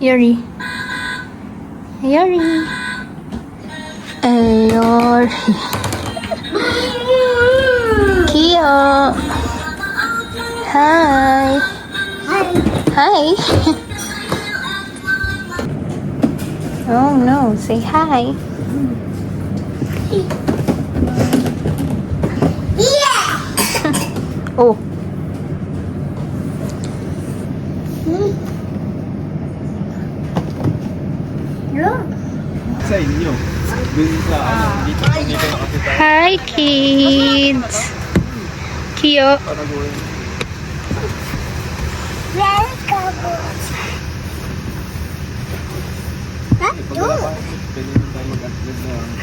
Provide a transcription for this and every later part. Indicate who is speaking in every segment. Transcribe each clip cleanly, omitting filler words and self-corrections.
Speaker 1: Eori. Eori. Eori. Kyo. Hi. Hi. Oh no, say hi. Oh.
Speaker 2: Sa inyo. Dun sa dito nakapita.
Speaker 1: Hi kids. Kyo.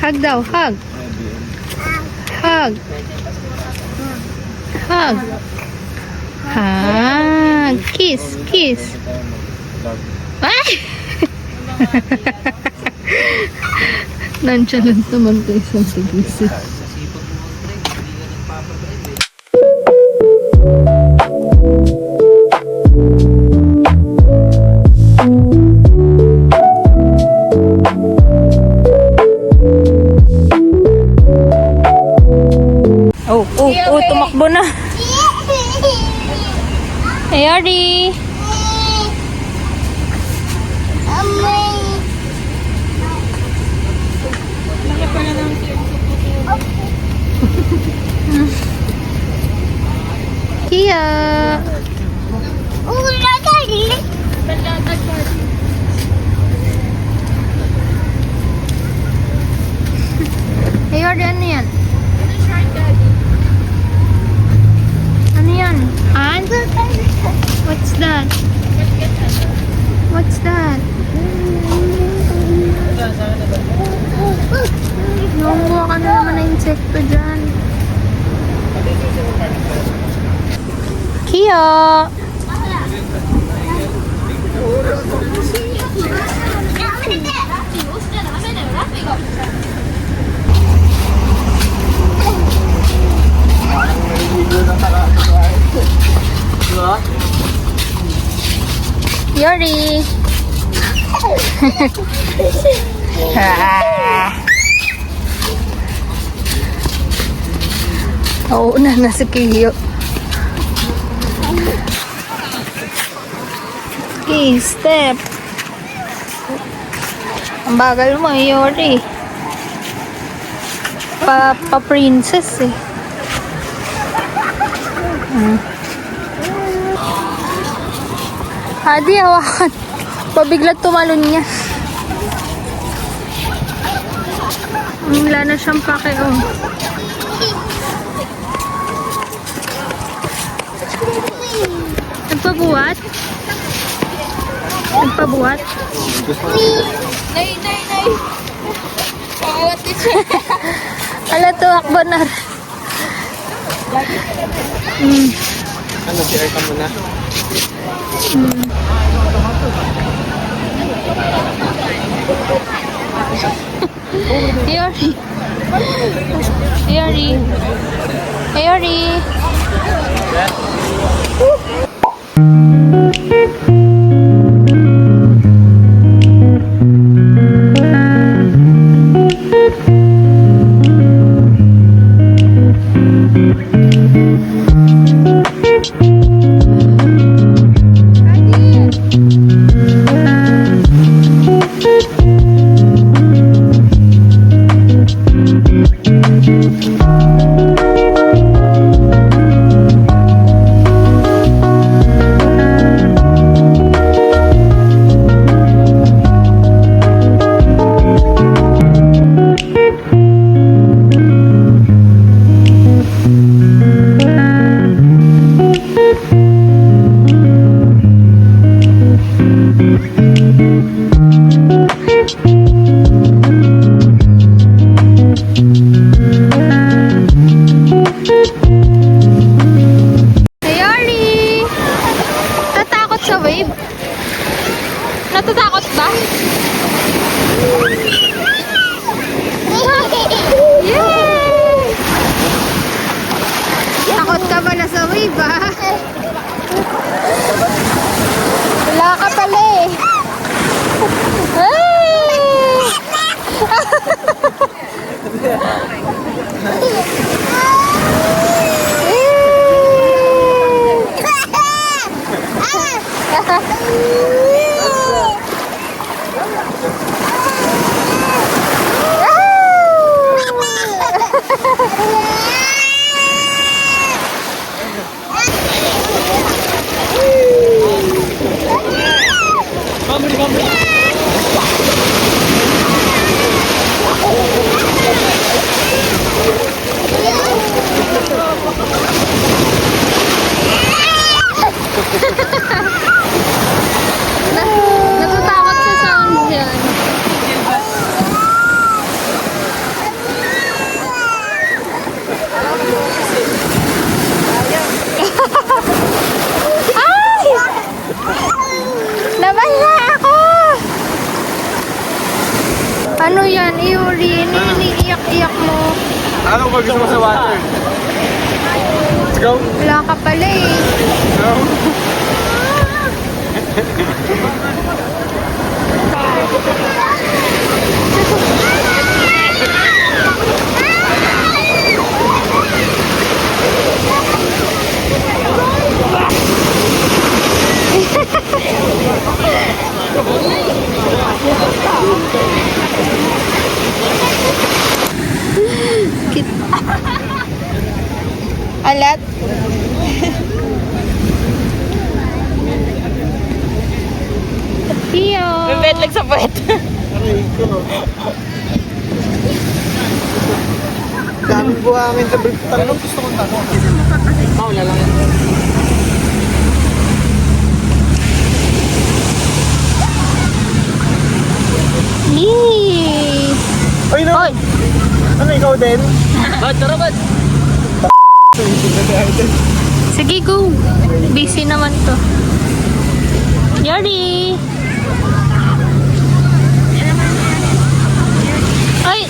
Speaker 1: Hug daw, hug. Hug. Hug. Hug. Kiss, kiss. Ay! Nonchalant naman ko isang tigisi. Oh, tumakbo na. Eori. Kia. Eori, ano yan? Ano yan? And? What's that? What's that? Nungguha ka na naman na insekto dyan. Kia! Eori! Oo na si Kiyo. Okay, step. Ang bagal mo, Eori. Pa-princess eh. Hadi, hawakan. Pabiglat tumalon niya. Wala na siyang pake, oh. Nagpabuhat? Nagpabuhat?
Speaker 3: Nay! Pakawat din siya.
Speaker 1: Ala, tuwakbo na.
Speaker 2: Ano, share ka muna?
Speaker 1: Eori. Eori. Eori. Natatakot ba? Yay! Takot ka ba na sa wave, ha? Wala ka pala eh. Natatakot sa sound yan. Ay! Nabasa ako! Ano yan, Eori? Ano yung iniiyak-iyak mo?
Speaker 2: Ano ba gusto mo sa water? Let's go.
Speaker 1: Wala ka pala eh.
Speaker 2: Go.
Speaker 1: Alat? Iyo!
Speaker 3: Bebet lang sa puwet.
Speaker 2: Daming buhangin sa brief. Tanong gusto kong tanong. Wala lang.
Speaker 1: Yee!
Speaker 2: Ay, no!
Speaker 1: Oy!
Speaker 2: Ano, ikaw din?
Speaker 3: Bad, tara bad.
Speaker 1: Sige, go! Busy naman to. Yari! Ay!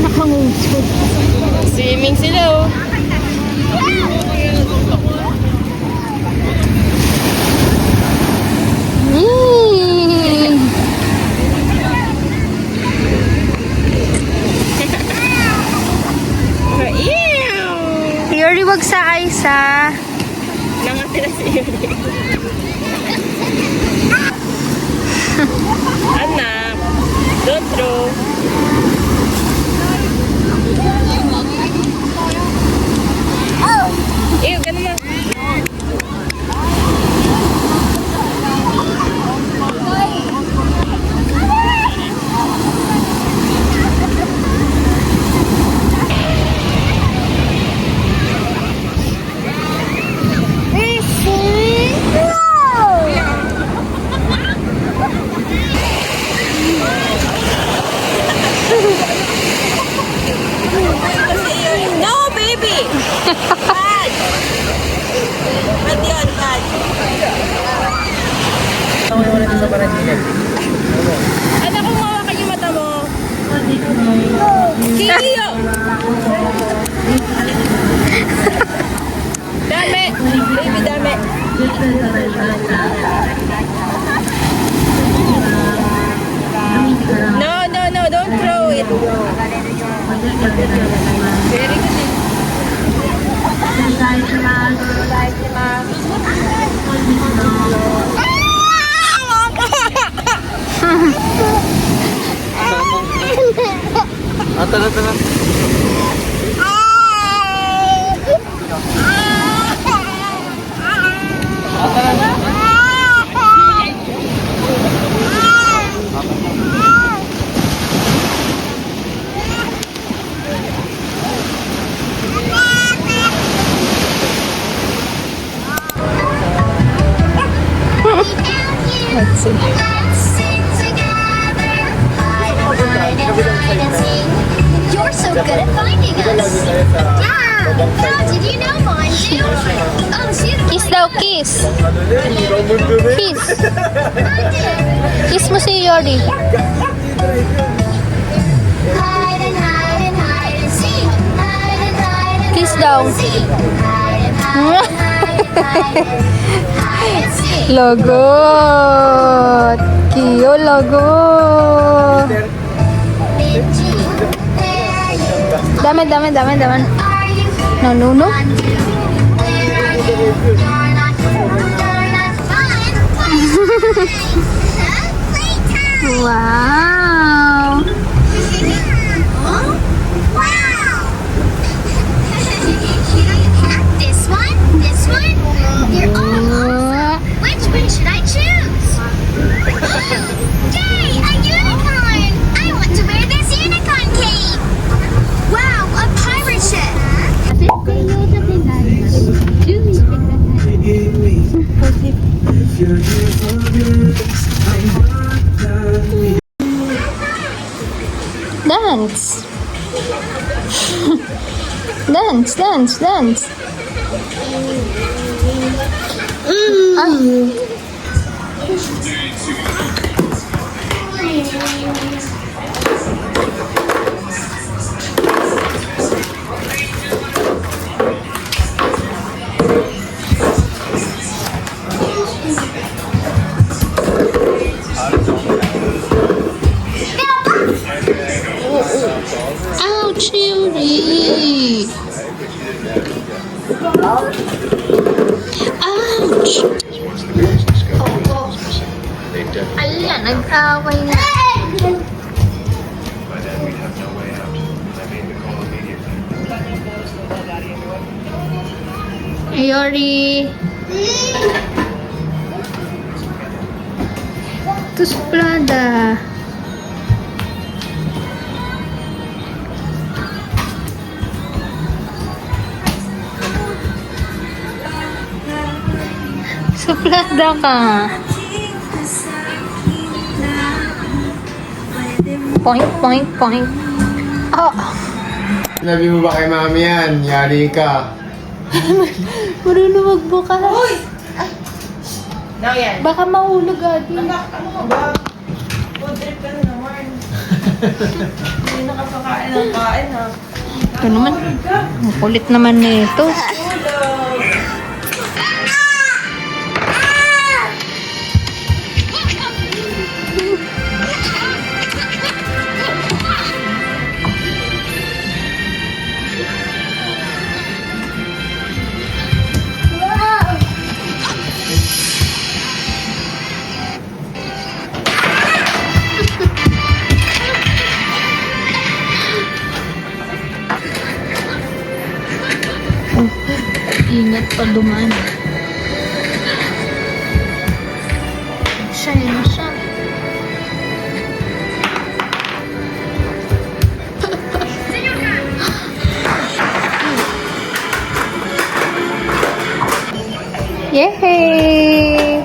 Speaker 1: Nakangusod.
Speaker 3: Swimming sila oh.
Speaker 1: Yee!
Speaker 3: Ew!
Speaker 1: Yari, wag sa ice ha.
Speaker 3: Nangatira si Eori. Anak, don't throw. Ew, ganun na. No, baby! Bad! Bad yun, bad. Anak ko, mawakan yung mata mo. Kilio! Dami! Baby, dami. No, no, no, don't throw it. Very good.
Speaker 2: Tara, tara.
Speaker 1: Let's see.
Speaker 4: You're so good at finding us. Yeah. Did you know mine too? Oh, shoot.
Speaker 1: Kiss daw, kiss. Kiss. Kiss mo si Yori.
Speaker 4: Hide and hide and hide and seek. Hide and hide and
Speaker 1: Kiss daw.
Speaker 4: seek. Hide and hide and hide and hide and seek.
Speaker 1: Lagot. Kiyo, lagot.
Speaker 4: Did you? There you
Speaker 1: Dami.
Speaker 4: are. You
Speaker 1: Nanuno?
Speaker 4: undo. Where are you? You're not fine. Playtime.
Speaker 1: Wow.
Speaker 4: Oh, wow! This one? This one? You're all awesome. Which one should I choose? Yay! A unicorn! I want to wear this unicorn cape! Wow! A pirate ship!
Speaker 1: Dance. Dance, dance, dance. Ouch, Eori. Ouch. Ala, nag-away na. Eori. Ito suplada. Suplada ka. Point, point, point. Oh.
Speaker 2: Sinabi mo ba kay mami yan? Yari ka.
Speaker 1: Marunong magbukas.
Speaker 3: No, yan.
Speaker 1: Baka mahulog adi.
Speaker 3: Anak, ano ka ba? Food trip ka na naman. Hindi nakapakain ng kain, ha?
Speaker 1: Ito naman. Ang kulit naman nito. Ingat pa duman. Siya yun siya. Yay!